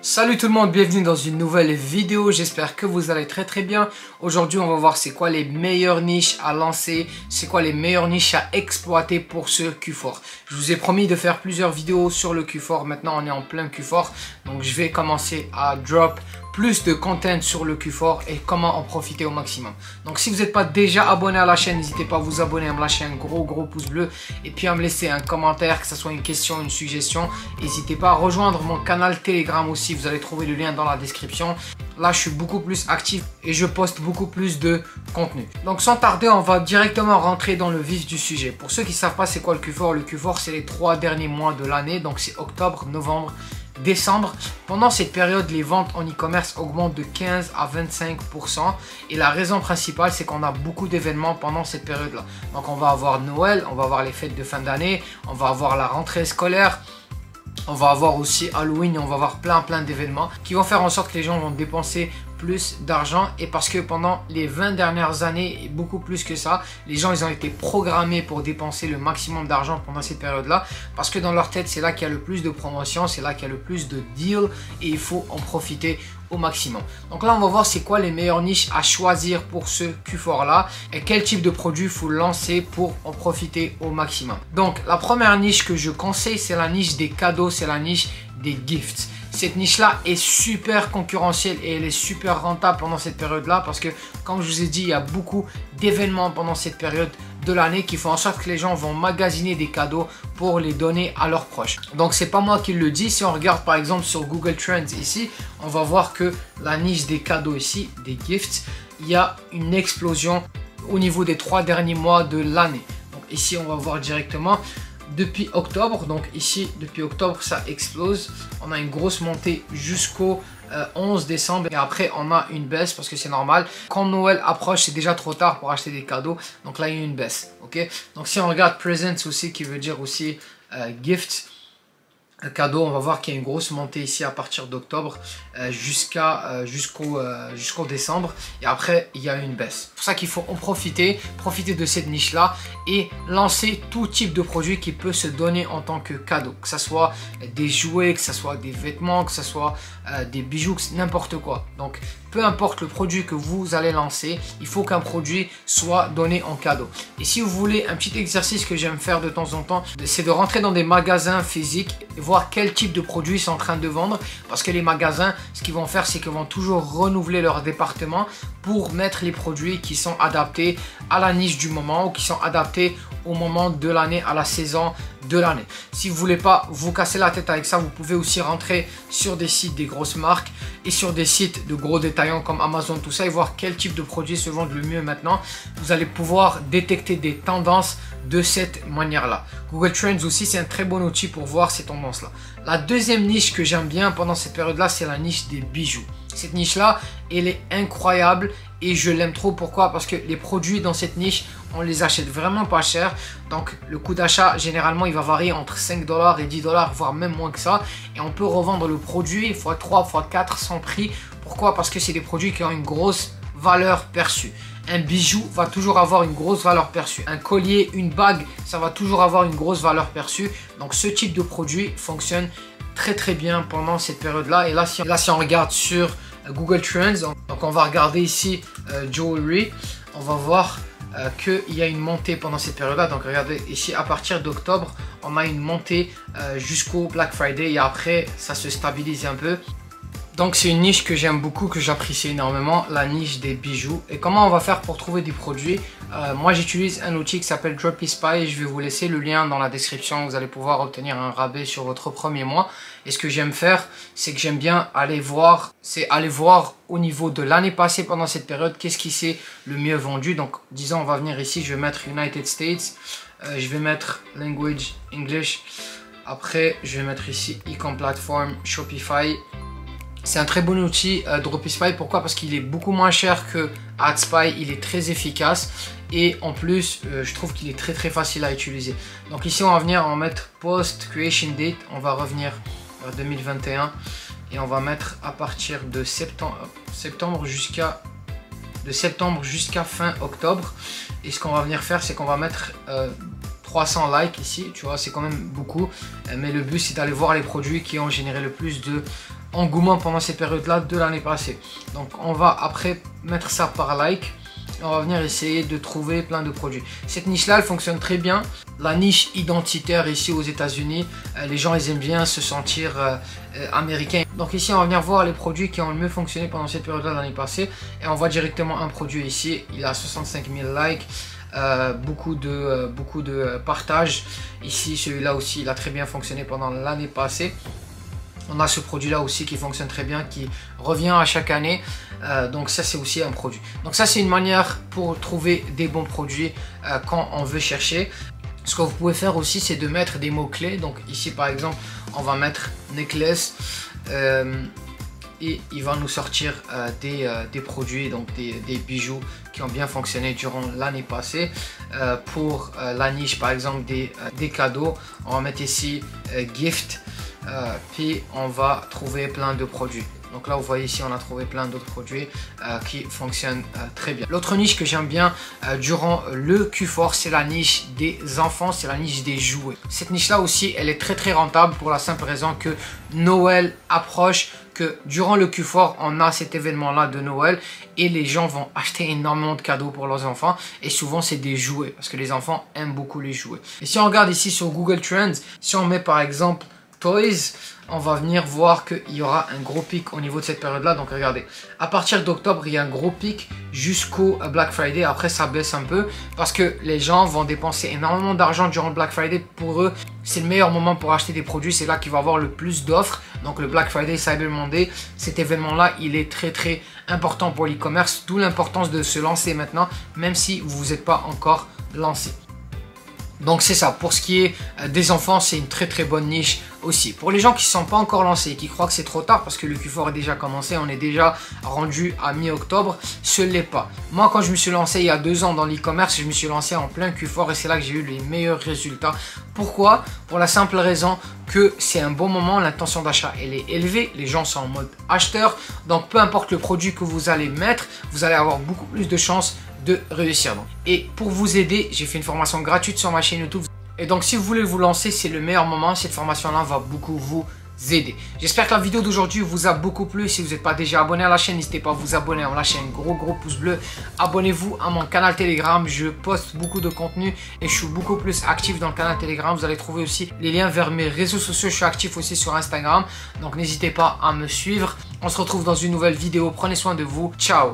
Salut tout le monde, bienvenue dans une nouvelle vidéo, j'espère que vous allez très bien. Aujourd'hui on va voir c'est quoi les meilleures niches à lancer, c'est quoi les meilleures niches à exploiter pour ce Q4. Je vous ai promis de faire plusieurs vidéos sur le Q4, maintenant on est en plein Q4, donc je vais commencer à drop plus de content sur le Q4 et comment en profiter au maximum. Donc si vous n'êtes pas déjà abonné à la chaîne, n'hésitez pas à vous abonner, à me lâcher un gros pouce bleu et puis à me laisser un commentaire, que ce soit une question, une suggestion. N'hésitez pas à rejoindre mon canal Telegram aussi, vous allez trouver le lien dans la description. Là je suis beaucoup plus actif et je poste beaucoup plus de contenu. Donc sans tarder, on va directement rentrer dans le vif du sujet. Pour ceux qui ne savent pas c'est quoi le Q4 c'est les 3 derniers mois de l'année, donc c'est octobre, novembre, décembre. Pendant cette période, les ventes en e-commerce augmentent de 15 à 25% et la raison principale c'est qu'on a beaucoup d'événements pendant cette période là. Donc on va avoir Noël, on va avoir les fêtes de fin d'année, on va avoir la rentrée scolaire, on va avoir aussi Halloween et on va avoir plein d'événements qui vont faire en sorte que les gens vont dépenser plus d'argent. Et parce que pendant les 20 dernières années et beaucoup plus que ça, les gens ils ont été programmés pour dépenser le maximum d'argent pendant cette période là, parce que dans leur tête c'est là qu'il y a le plus de promotions, c'est là qu'il y a le plus de deals et il faut en profiter au maximum. Donc là on va voir c'est quoi les meilleures niches à choisir pour ce Q4 là et quel type de produit il faut lancer pour en profiter au maximum. Donc la première niche que je conseille c'est la niche des cadeaux, c'est la niche des gifts. Cette niche là est super concurrentielle et elle est super rentable pendant cette période là, parce que comme je vous ai dit, il y a beaucoup d'événements pendant cette période de l'année qui font en sorte que les gens vont magasiner des cadeaux pour les donner à leurs proches. Donc c'est pas moi qui le dis, si on regarde par exemple sur Google Trends ici, on va voir que la niche des cadeaux ici, des gifts, il y a une explosion au niveau des 3 derniers mois de l'année. Donc ici on va voir directement depuis octobre, donc ici depuis octobre ça explose, on a une grosse montée jusqu'au 11 décembre et après on a une baisse parce que c'est normal, quand Noël approche c'est déjà trop tard pour acheter des cadeaux, donc là il y a une baisse. Ok, donc si on regarde presents aussi qui veut dire aussi gift, cadeau, on va voir qu'il y a une grosse montée ici à partir d'octobre jusqu'au décembre et après il y a une baisse. C'est pour ça qu'il faut en profiter de cette niche là et lancer tout type de produit qui peut se donner en tant que cadeau, que ce soit des jouets, que ce soit des vêtements, que ce soit des bijoux, n'importe quoi. Donc peu importe le produit que vous allez lancer, il faut qu'un produit soit donné en cadeau. Et si vous voulez un petit exercice que j'aime faire de temps en temps, c'est de rentrer dans des magasins physiques et voir quel type de produits ils sont en train de vendre. Parce que les magasins, ce qu'ils vont faire, c'est qu'ils vont toujours renouveler leur département pour mettre les produits qui sont adaptés à la niche du moment ou qui sont adaptés au moment de l'année, à la saison de l'année. Si vous voulez pas vous casser la tête avec ça, vous pouvez aussi rentrer sur des sites des grosses marques et sur des sites de gros détaillants comme Amazon, tout ça, et voir quel type de produits se vendent le mieux maintenant. Vous allez pouvoir détecter des tendances de cette manière-là. Google Trends aussi, c'est un très bon outil pour voir ces tendances-là. La deuxième niche que j'aime bien pendant cette période-là, c'est la niche des bijoux. Cette niche-là, elle est incroyable et je l'aime trop. Pourquoi? Parce que les produits dans cette niche, on les achète vraiment pas cher. Donc le coût d'achat, généralement, il va varier entre 5 $ et 10 $, voire même moins que ça. Et on peut revendre le produit x3, x4 sans prix. Pourquoi? Parce que c'est des produits qui ont une grosse valeur perçue. Un bijou va toujours avoir une grosse valeur perçue. Un collier, une bague, ça va toujours avoir une grosse valeur perçue. Donc ce type de produit fonctionne très bien pendant cette période là. Et là si on regarde sur Google Trends, donc on va regarder ici jewelry, on va voir qu'il y a une montée pendant cette période là. Donc regardez ici, à partir d'octobre on a une montée jusqu'au Black Friday et après ça se stabilise un peu. Donc c'est une niche que j'aime beaucoup, que j'apprécie énormément, la niche des bijoux. Et comment on va faire pour trouver des produits? Moi j'utilise un outil qui s'appelle Dropispy, je vais vous laisser le lien dans la description. Vous allez pouvoir obtenir un rabais sur votre premier mois. Et ce que j'aime faire, c'est que j'aime bien aller voir au niveau de l'année passée pendant cette période, qu'est-ce qui s'est le mieux vendu. Donc disons on va venir ici, je vais mettre United States, je vais mettre Language English, après je vais mettre ici e-com platform Shopify. C'est un très bon outil Dropispy. Pourquoi? Parce qu'il est beaucoup moins cher que AdSpy, il est très efficace et en plus je trouve qu'il est très facile à utiliser. Donc ici on va venir, on va mettre Post Creation Date, on va revenir vers 2021 et on va mettre à partir de septembre jusqu'à fin octobre. Et ce qu'on va venir faire, c'est qu'on va mettre 300 likes ici, tu vois, c'est quand même beaucoup, mais le but c'est d'aller voir les produits qui ont généré le plus de engouement pendant ces périodes-là de l'année passée. Donc on va après mettre ça par like. On va venir essayer de trouver plein de produits. Cette niche-là, elle fonctionne très bien. La niche identitaire ici aux États-Unis, les gens ils aiment bien se sentir américains. Donc ici, on va venir voir les produits qui ont le mieux fonctionné pendant cette période-là de l'année passée. Et on voit directement un produit ici. Il a 65 000 likes. Beaucoup de partages. Ici, celui-là aussi, il a très bien fonctionné pendant l'année passée. On a ce produit là aussi qui fonctionne très bien, qui revient à chaque année. Donc ça c'est aussi un produit. Donc ça c'est une manière pour trouver des bons produits quand on veut chercher. Ce que vous pouvez faire aussi c'est de mettre des mots clés. Donc ici par exemple on va mettre necklace et il va nous sortir des produits, donc des bijoux qui ont bien fonctionné durant l'année passée. Pour la niche par exemple des cadeaux, on va mettre ici gift. Puis on va trouver plein de produits. Donc là vous voyez ici on a trouvé plein d'autres produits qui fonctionnent très bien. L'autre niche que j'aime bien durant le Q4 c'est la niche des enfants, c'est la niche des jouets. Cette niche là aussi elle est très rentable pour la simple raison que Noël approche, que durant le Q4 on a cet événement là de Noël et les gens vont acheter énormément de cadeaux pour leurs enfants et souvent c'est des jouets parce que les enfants aiment beaucoup les jouets. Et si on regarde ici sur Google Trends, si on met par exemple Toys, on va venir voir qu'il y aura un gros pic au niveau de cette période-là. Donc regardez, à partir d'octobre, il y a un gros pic jusqu'au Black Friday. Après, ça baisse un peu parce que les gens vont dépenser énormément d'argent durant le Black Friday. Pour eux, c'est le meilleur moment pour acheter des produits. C'est là qu'il va y avoir le plus d'offres. Donc le Black Friday, Cyber Monday, cet événement-là, il est très important pour l'e-commerce. D'où l'importance de se lancer maintenant, même si vous n'êtes pas encore lancé. Donc c'est ça, pour ce qui est des enfants, c'est une très bonne niche aussi. Pour les gens qui ne sont pas encore lancés et qui croient que c'est trop tard parce que le Q4 est déjà commencé, on est déjà rendu à mi-octobre, ce n'est pas. Moi quand je me suis lancé il y a 2 ans dans l'e-commerce, je me suis lancé en plein Q4 et c'est là que j'ai eu les meilleurs résultats. Pourquoi? Pour la simple raison que c'est un bon moment, l'intention d'achat elle est élevée, les gens sont en mode acheteur, donc peu importe le produit que vous allez mettre, vous allez avoir beaucoup plus de chances de réussir. Et pour vous aider, j'ai fait une formation gratuite sur ma chaîne YouTube. Et donc si vous voulez vous lancer, c'est le meilleur moment. Cette formation-là va beaucoup vous aider. J'espère que la vidéo d'aujourd'hui vous a beaucoup plu. Si vous n'êtes pas déjà abonné à la chaîne, n'hésitez pas à vous abonner, à me lâcher un gros pouce bleu. Abonnez-vous à mon canal Telegram. Je poste beaucoup de contenu et je suis beaucoup plus actif dans le canal Telegram. Vous allez trouver aussi les liens vers mes réseaux sociaux. Je suis actif aussi sur Instagram. Donc n'hésitez pas à me suivre. On se retrouve dans une nouvelle vidéo. Prenez soin de vous. Ciao.